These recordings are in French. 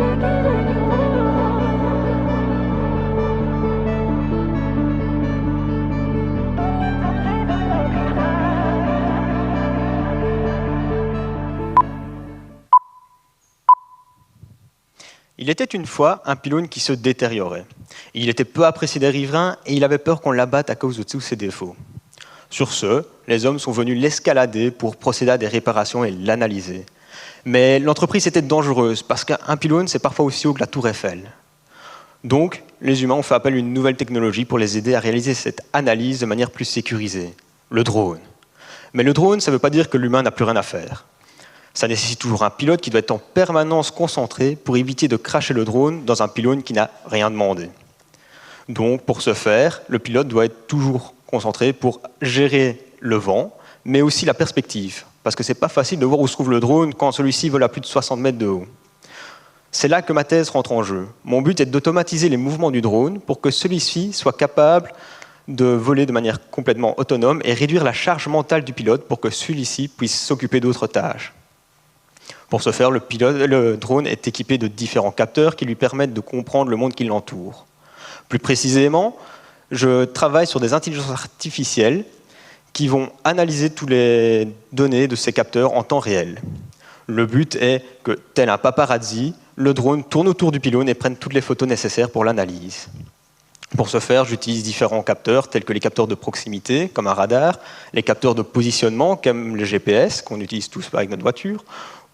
Il était une fois un pylône qui se détériorait. Il était peu apprécié des riverains et il avait peur qu'on l'abatte à cause de tous ses défauts. Sur ce, les hommes sont venus l'escalader pour procéder à des réparations et l'analyser. Mais l'entreprise était dangereuse parce qu'un pylône, c'est parfois aussi haut que la tour Eiffel. Donc, les humains ont fait appel à une nouvelle technologie pour les aider à réaliser cette analyse de manière plus sécurisée, le drone. Mais le drone, ça ne veut pas dire que l'humain n'a plus rien à faire. Ça nécessite toujours un pilote qui doit être en permanence concentré pour éviter de cracher le drone dans un pylône qui n'a rien demandé. Donc, pour ce faire, le pilote doit être toujours concentré pour gérer le vent, mais aussi la perspective, parce que ce n'est pas facile de voir où se trouve le drone quand celui-ci vole à plus de 60 mètres de haut. C'est là que ma thèse rentre en jeu. Mon but est d'automatiser les mouvements du drone pour que celui-ci soit capable de voler de manière complètement autonome et réduire la charge mentale du pilote pour que celui-ci puisse s'occuper d'autres tâches. Pour ce faire, le drone est équipé de différents capteurs qui lui permettent de comprendre le monde qui l'entoure. Plus précisément, je travaille sur des intelligences artificielles qui vont analyser toutes les données de ces capteurs en temps réel. Le but est que, tel un paparazzi, le drone tourne autour du pylône et prenne toutes les photos nécessaires pour l'analyse. Pour ce faire, j'utilise différents capteurs, tels que les capteurs de proximité, comme un radar, les capteurs de positionnement, comme le GPS, qu'on utilise tous avec notre voiture,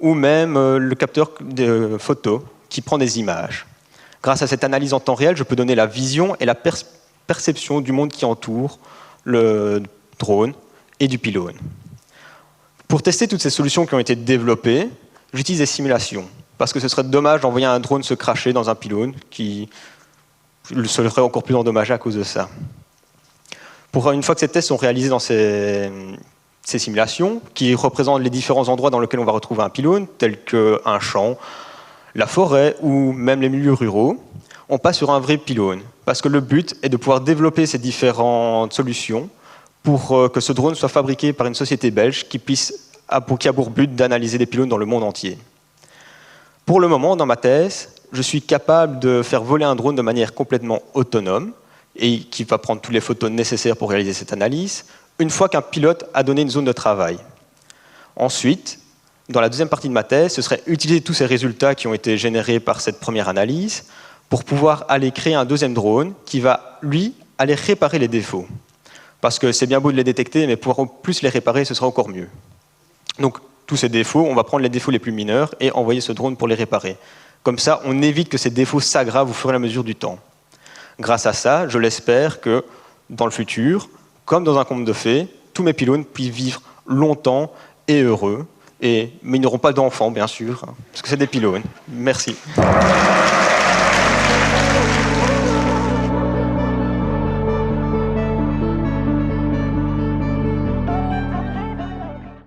ou même le capteur de photos, qui prend des images. Grâce à cette analyse en temps réel, je peux donner la vision et la perception du monde qui entoure le drone et du pylône. Pour tester toutes ces solutions qui ont été développées, j'utilise des simulations, parce que ce serait dommage d'envoyer un drone se cracher dans un pylône qui serait encore plus endommagé à cause de ça. Une fois que ces tests sont réalisés dans ces simulations, qui représentent les différents endroits dans lesquels on va retrouver un pylône, tels qu'un champ, la forêt ou même les milieux ruraux, on passe sur un vrai pylône, parce que le but est de pouvoir développer ces différentes solutions pour que ce drone soit fabriqué par une société belge qui a pour but d'analyser des pylônes dans le monde entier. Pour le moment, dans ma thèse, je suis capable de faire voler un drone de manière complètement autonome et qui va prendre toutes les photos nécessaires pour réaliser cette analyse, une fois qu'un pilote a donné une zone de travail. Ensuite, dans la deuxième partie de ma thèse, ce serait utiliser tous ces résultats qui ont été générés par cette première analyse pour pouvoir aller créer un deuxième drone qui va, lui, aller réparer les défauts. Parce que c'est bien beau de les détecter, mais pouvoir plus les réparer, ce sera encore mieux. Donc, tous ces défauts, on va prendre les défauts les plus mineurs et envoyer ce drone pour les réparer. Comme ça, on évite que ces défauts s'aggravent au fur et à mesure du temps. Grâce à ça, je l'espère que, dans le futur, comme dans un conte de fées, tous mes pylônes puissent vivre longtemps et heureux, mais ils n'auront pas d'enfants, bien sûr, parce que c'est des pylônes. Merci.